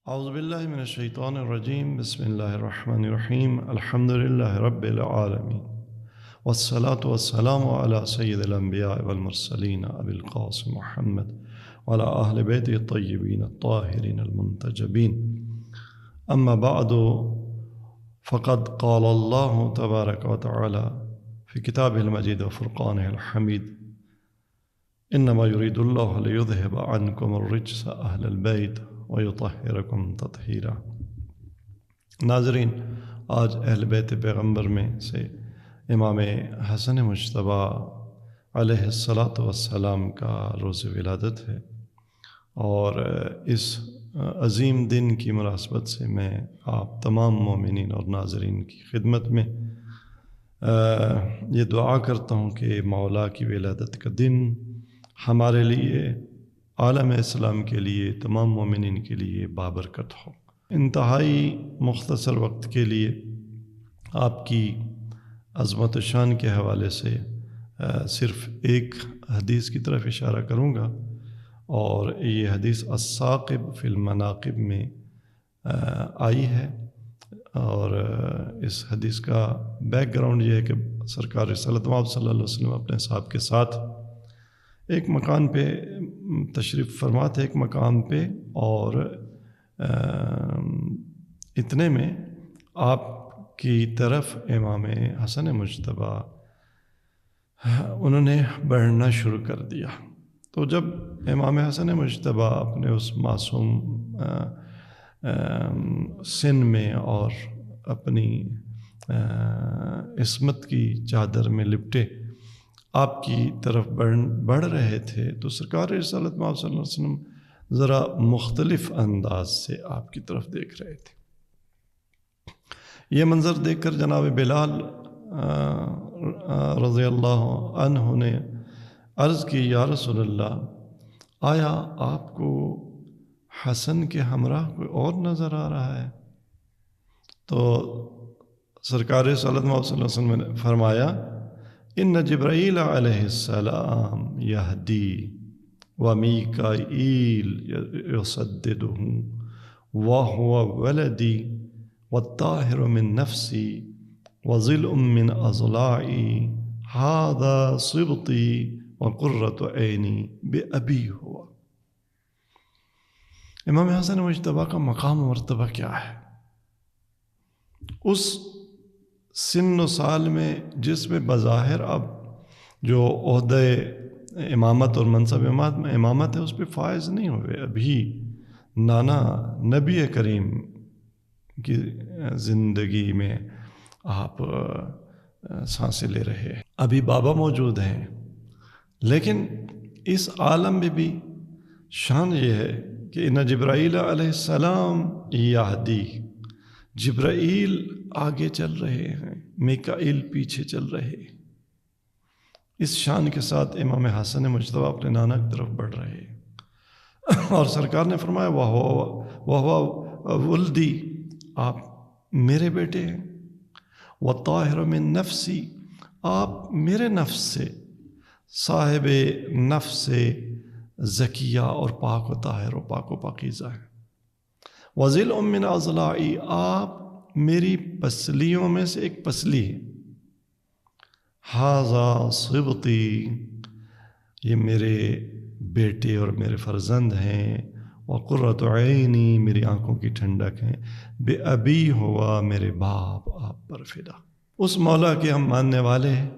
أعوذ بالله من الشيطان الرجيم بسم الله الرحمن الرحيم الحمد لله رب العالمين والصلاة والسلام على سيد الأنبياء والمرسلين أبي القاسم محمد وعلى أهل بيته الطيبين الطاهرين المنتجبين أما بعد فقد قال الله تبارك وتعالى في كتابه المجيد وفرقانه الحميد إنما يريد الله ليذهب عنكم الرجس أهل البيت ويطهركم تطهيرا۔ ناظرین، آج اہل بیت پیغمبر میں سے امام حسن مجتبیٰ علیہ الصلاۃ والسلام کا روز ولادت ہے، اور اس عظیم دن کی مناسبت سے میں آپ تمام مومنین اور ناظرین کی خدمت میں یہ دعا کرتا ہوں کہ مولا کی ولادت کا دن ہمارے لیے، عالم اسلام کے لیے، تمام مومنین کے لیے بابرکت ہو۔ انتہائی مختصر وقت کے لیے آپ کی عظمت و شان کے حوالے سے صرف ایک حدیث کی طرف اشارہ کروں گا، اور یہ حدیث الثاقب فی المناقب میں آئی ہے، اور اس حدیث کا بیک گراؤنڈ یہ ہے کہ سرکار رسالت مآب صلی اللہ علیہ وسلم اپنے صحابہ کے ساتھ ایک مکان پہ تشریف فرما تھے، ایک مقام پہ، اور اتنے میں آپ کی طرف امام حسن مجتبیٰ انہوں نے بڑھنا شروع کر دیا۔ تو جب امام حسن مجتبیٰ اپنے اس معصوم سن میں اور اپنی عصمت کی چادر میں لپٹے آپ کی طرف بڑھ رہے تھے، تو سرکار رسالت مآب صلی اللہ علیہ وسلم ذرا مختلف انداز سے آپ کی طرف دیکھ رہے تھے۔ یہ منظر دیکھ کر جناب بلال رضی اللہ عنہ نے عرض کی، یا رسول اللہ، آیا آپ کو حسن کے ہمراہ کوئی اور نظر آ رہا ہے؟ تو سرکار رسالت مآب صلی اللہ علیہ وسلم نے فرمایا، ان جبرائیل علیہ السلام یہدی ومیکائیل یسددہ وہو ولدی والطاہر من نفسی وظلء من اضلاعی ھذا صبطی وقرۃ عینی بأبی ہوا۔ امام حسن مجتبیٰ کا مقام و مرتبہ کیا ہے؟ اس سن و سال میں جس میں بظاہر اب جو عہدہ امامت اور منصب امامت ہے اس پہ فائز نہیں ہوئے، ابھی نانا نبی کریم کی زندگی میں آپ سانسیں لے رہے ہیں، ابھی بابا موجود ہیں، لیکن اس عالم میں بھی شان یہ ہے کہ ان جبرائیل علیہ السلام یہدی، جبرائیل آگے چل رہے ہیں، میکائیل پیچھے چل رہے ہیں۔ اس شان کے ساتھ امام حسن مجتبیٰ اپنے نانا کی طرف بڑھ رہے ہیں، اور سرکار نے فرمایا وہو ولدی، آپ میرے بیٹے ہیں، والطاہر من نفسی، آپ میرے نفس سے، صاحب نفس سے زکیہ اور پاک و طاہر و پاک و پاکیزہ ہیں، وظلء من اضلاعی، آپ میری پسلیوں میں سے ایک پسلی ہے، ھذا صبطی، یہ میرے بیٹے اور میرے فرزند ہیں، وقرۃ عینی، میری آنکھوں کی ٹھنڈک ہیں، بأبی ہوا، میرے باپ آپ پر فدا۔ اس مولا کے ہم ماننے والے ہیں،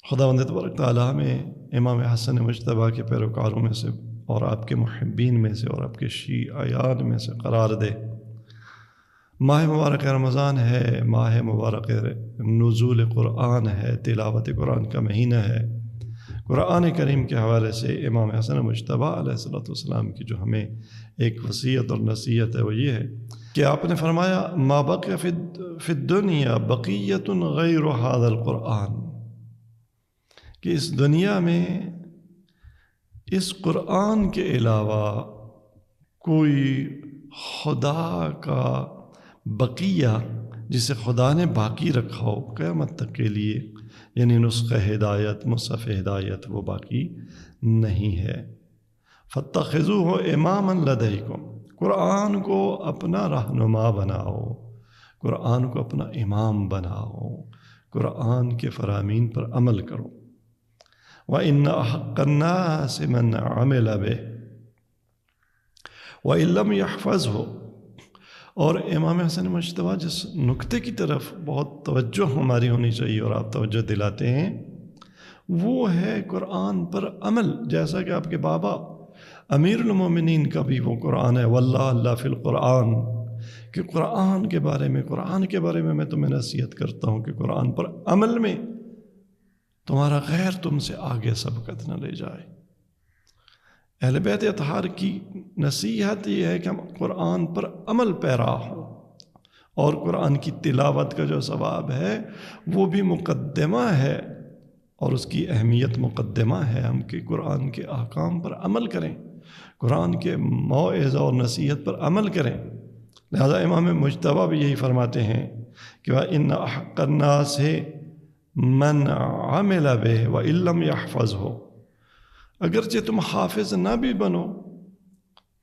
خداوند تبارک تعالیٰ میں امام حسن مجتبیٰ کے پیروکاروں میں سے اور آپ کے محبین میں سے اور آپ کے شیعیان میں سے قرار دے۔ ماہ مبارک رمضان ہے، ماہ مبارک نزول قرآن ہے، تلاوت قرآن کا مہینہ ہے۔ قرآن کریم کے حوالے سے امام حسن مجتبیٰ علیہ السلام کی جو ہمیں ایک وصیت اور نصیحت ہے وہ یہ ہے کہ آپ نے فرمایا، ما بقی فی الدنیا بقیۃ غیر ھذا القرآن، کہ اس دنیا میں اس قرآن کے علاوہ کوئی خدا کا بقیہ جسے خدا نے باقی رکھا ہو قیامت تک کے لیے، یعنی نسخہ ہدایت، مصحف ہدایت، وہ باقی نہیں ہے۔ فاتخذوہ اماما لدیکم، قرآن کو اپنا رہنما بناؤ، قرآن کو اپنا امام بناؤ، قرآن کے فرامین پر عمل کرو۔ وَإِنَّ أَحَقَّ النَّاسِ مَنْ عَمِلَ بِهِ وَإِن لَّمْ يَحْفَظْهُ۔ اور امام حسن مجتبیٰ جس نکتے کی طرف بہت توجہ ہماری ہونی چاہیے اور آپ توجہ دلاتے ہیں، وہ ہے قرآن پر عمل۔ جیسا کہ آپ کے بابا امیر المومنین کا بھی وہ قرآن ہے، واللہ اللہ فی القرآن، کہ قرآن کے بارے میں میں تمہیں نصیحت کرتا ہوں کہ قرآن پر عمل میں تمہارا غیر تم سے آگے سبقت نہ لے جائے۔ اہل بیت اطہار کی نصیحت یہ ہے کہ ہم قرآن پر عمل پیرا ہوں، اور قرآن کی تلاوت کا جو ثواب ہے وہ بھی مقدمہ ہے، اور اس کی اہمیت مقدمہ ہے ہم کہ قرآن کے احکام پر عمل کریں، قرآن کے موعظہ اور نصیحت پر عمل کریں۔ لہذا امام مجتبیٰ بھی یہی فرماتے ہیں کہ وَإِنَّ أَحَقَّ النَّاسِ مَنْ عَمِلَ بِهِ وَإِن لَّمْ يَحْفَظْهُ۔ اگرچہ تم حافظ نہ بھی بنو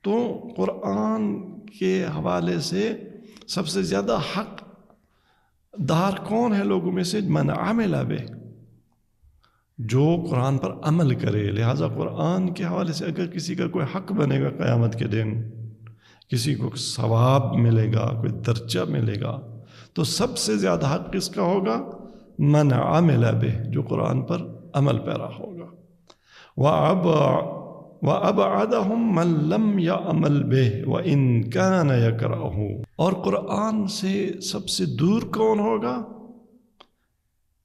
تو قرآن کے حوالے سے سب سے زیادہ حق دار کون ہے لوگوں میں سے؟ من عمل بہ، جو قرآن پر عمل کرے۔ لہٰذا قرآن کے حوالے سے اگر کسی کا کوئی حق بنے گا قیامت کے دن، کسی کو ثواب ملے گا، کوئی درجہ ملے گا، تو سب سے زیادہ حق کس کا ہوگا؟ من عمل بہ، جو قرآن پر عمل پیرا ہوگا۔ وَأَبْعَدَهُمْ مَن لَّمْ يَعْمَلْ بِهِ وَإِن كَانَ يَكْرَهُ۔ اور قرآن سے سب سے دور کون ہوگا؟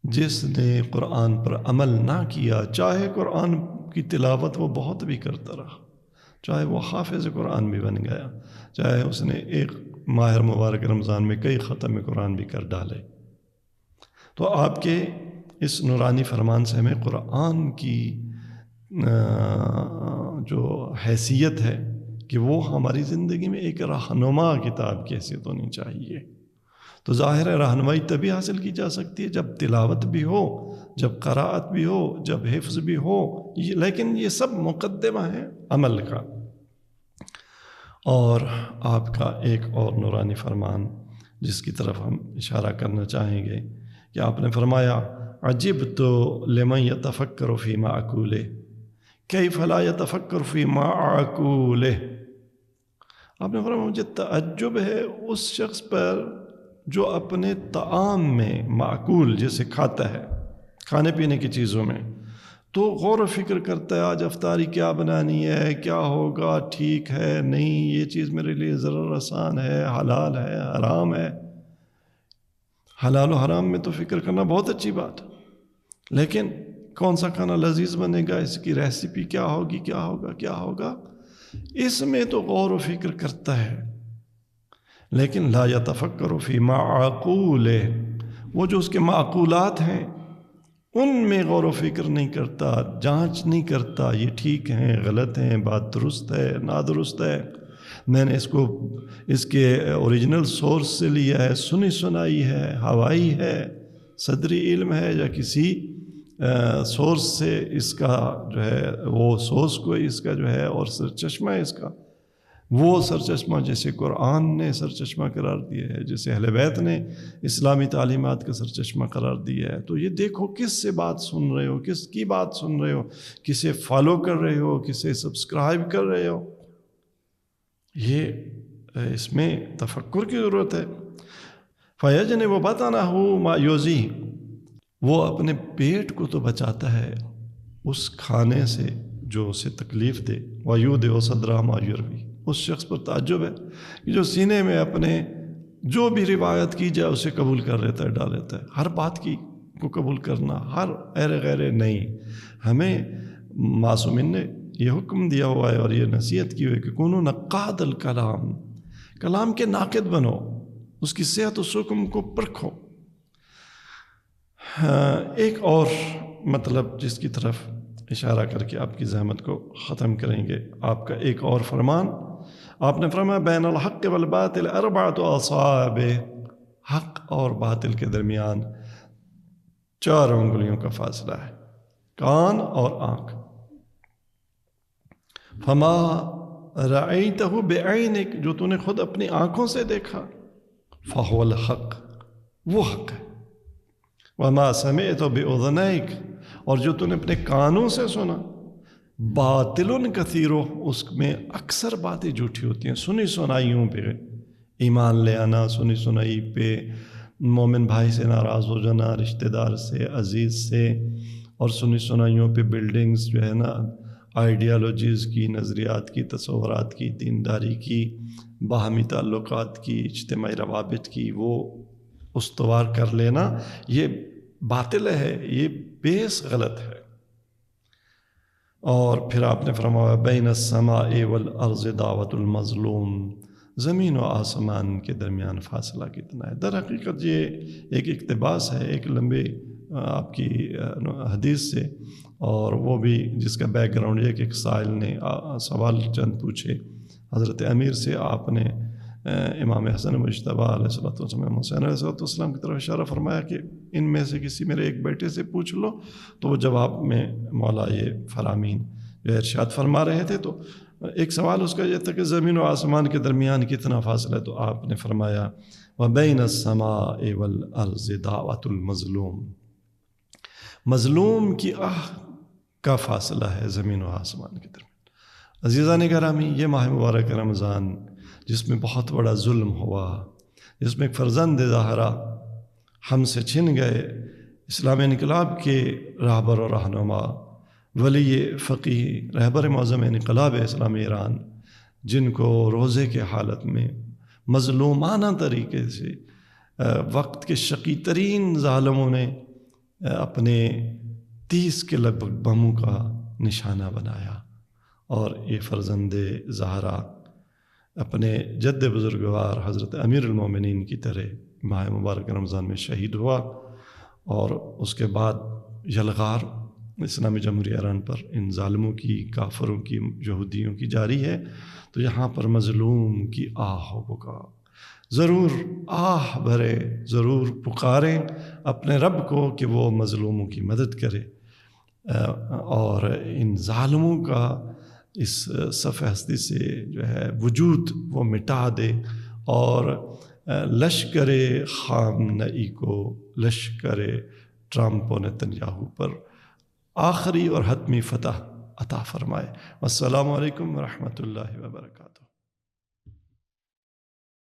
جس نے قرآن پر عمل نہ کیا، چاہے قرآن کی تلاوت وہ بہت بھی کرتا رہا، چاہے وہ حافظ قرآن بھی بن گیا، چاہے اس نے ایک ماہ مبارک رمضان میں کئی ختم قرآن بھی کر ڈالے، تو آپ کے اس نورانی فرمان سے ہمیں قرآن کی جو حیثیت ہے کہ وہ ہماری زندگی میں ایک رہنما کتاب کی حیثیت ہونی چاہیے۔ تو ظاہر ہے رہنمائی تبھی حاصل کی جا سکتی ہے جب تلاوت بھی ہو، جب قراءت بھی ہو، جب حفظ بھی ہو، لیکن یہ سب مقدمہ ہے عمل کا۔ اور آپ کا ایک اور نورانی فرمان جس کی طرف ہم اشارہ کرنا چاہیں گے کہ آپ نے فرمایا عجبت لمن یتفکر فی معقولہ کیف لا یتفکر فی معقولہ۔ آپ نے فرمایا مجھے تعجب ہے اس شخص پر جو اپنے طعام میں، معقول جسے کھاتا ہے، کھانے پینے کی چیزوں میں، تو غور و فکر کرتا ہے آج افطاری کیا بنانی ہے، کیا ہوگا، ٹھیک ہے نہیں، یہ چیز میرے لیے ضرر آسان ہے، حلال ہے، حرام ہے۔ حلال و حرام میں تو فکر کرنا بہت اچھی بات، لیکن کون سا کھانا لذیذ بنے گا، اس کی ریسیپی کیا ہوگی، کیا ہوگا، اس میں تو غور و فکر کرتا ہے، لیکن لا یتفکر فی معقولہ، وہ جو اس کے معقولات ہیں ان میں غور و فکر نہیں کرتا، جانچ نہیں کرتا، یہ ٹھیک ہیں، غلط ہیں، بات درست ہے، نادرست ہے، میں نے اس کے اوریجنل سورس سے لیا ہے، سنی سنائی ہے، ہوائی ہے، صدری علم ہے، یا کسی سورس سے اس کا جو ہے وہ سورس کو اس کا جو ہے اور سرچشمہ ہے اس کا، وہ سرچشمہ جیسے قرآن نے سرچشمہ قرار دیا ہے، جیسے اہل بیت نے اسلامی تعلیمات کا سرچشمہ قرار دیا ہے۔ تو یہ دیکھو کس سے بات سن رہے ہو، کس کی بات سن رہے ہو، کسے فالو کر رہے ہو، کسے سبسکرائب کر رہے ہو، یہ اس میں تفکر کی ضرورت ہے۔ فَيَجْنِبُ بَطْنَهُ مَا يُؤْذِيهِ، وہ اپنے پیٹ کو تو بچاتا ہے اس کھانے سے جو اسے تکلیف دے، وَيُودِعُ صَدْرَهُ مَا يُرْوِيهِ، اس شخص پر تعجب ہے کہ جو سینے میں اپنے جو بھی روایت کی جائے اسے قبول کر لیتا ہے، ڈال لیتا ہے، ہر بات کی کو قبول کرنا، ہر غیر نہیں۔ ہمیں معصومین نے یہ حکم دیا ہوا ہے اور یہ نصیحت کی ہوئی کہ کونوا نقاد الکلام، کلام کے ناقد بنو، اس کی صحت و سقم کو پرکھو۔ ایک اور مطلب جس کی طرف اشارہ کر کے آپ کی زحمت کو ختم کریں گے، آپ کا ایک اور فرمان، آپ نے فرمایا بین الحق والباطل اربعۃ اصابع، حق اور باطل کے درمیان 4 انگلیوں کا فاصلہ ہے، کان اور آنکھ۔ فما رأیتہ بعینک، جو تو نے خود اپنی آنکھوں سے دیکھا، فہو الحق، وہ حق ہے، وما سمعت بأذنیک، اور جو تو نے اپنے کانوں سے سنا، باطل کثیر، اس میں اکثر باتیں جھوٹی ہوتی ہیں، سنی سنائیوں پہ ایمان لے آنا، سنی سنائی پہ مومن بھائی سے ناراض ہو جانا، رشتہ دار سے، عزیز سے، اور سنی سنائیوں پہ بلڈنگز جو ہے نا آئیڈیالوجیز کی، نظریات کی، تصورات کی، دینداری کی، باہمی تعلقات کی، اجتماعی روابط کی، وہ استوار کر لینا، یہ باطل ہے، یہ بیس غلط ہے۔ اور پھر آپ نے فرمایا بین السماء والارض دعوت المظلوم، زمین و آسمان کے درمیان فاصلہ کتنا ہے۔ در حقیقت یہ ایک اقتباس ہے ایک لمبے آپ کی حدیث سے، اور وہ بھی جس کا بیک گراؤنڈ یہ کہ ایک سائل نے سوال چند پوچھے حضرت امیر سے، آپ نے امام حسن مجتبیٰ علیہ الصلوۃ والسلام، حسین علیہ الصلوۃ والسلام کی طرف اشارہ فرمایا کہ ان میں سے کسی میرے ایک بیٹے سے پوچھ لو، تو وہ جواب میں مولا یہ فرامین جو ارشاد فرما رہے تھے، تو ایک سوال اس کا یہ تھا کہ زمین و آسمان کے درمیان کتنا فاصلہ ہے، تو آپ نے فرمایا وَبَيْنَ السَّمَاءِ وَالْأَرْضِ دَعْوَةُ الْمَظْلُومِ، مظلوم کی آہ کا فاصلہ ہے زمین و آسمان کے درمیان۔ عزیزان گرامی، یہ ماہ مبارک رمضان جس میں بہت بڑا ظلم ہوا، جس میں ایک فرزند زہرا ہم سے چھن گئے، اسلامی انقلاب کے رہبر و رہنما، ولی فقیہ، رہبر معظم انقلاب اسلامی ایران، جن کو روزے کے حالت میں مظلومانہ طریقے سے وقت کے شقی ترین ظالموں نے اپنے 30 کے لگ بھگ بموں کا نشانہ بنایا، اور یہ فرزند زہرا اپنے جد بزرگوار حضرت امیر المومنین کی طرح ماہ مبارک رمضان میں شہید ہوا، اور اس کے بعد یلغار اسلامی جمہوریہ ایران پر ان ظالموں کی، کافروں کی، یہودیوں کی جاری ہے۔ تو یہاں پر مظلوم کی آہ و بکا، ضرور آہ بھرے، ضرور پکاریں اپنے رب کو کہ وہ مظلوموں کی مدد کرے، اور ان ظالموں کا اس صف ہستی سے جو ہے وجود وہ مٹا دے، اور لشکر خامنئی کو، لشکر ٹرمپ و نتنیاہو پر آخری اور حتمی فتح عطا فرمائے۔ والسلام علیکم ورحمۃ اللہ وبرکاتہ۔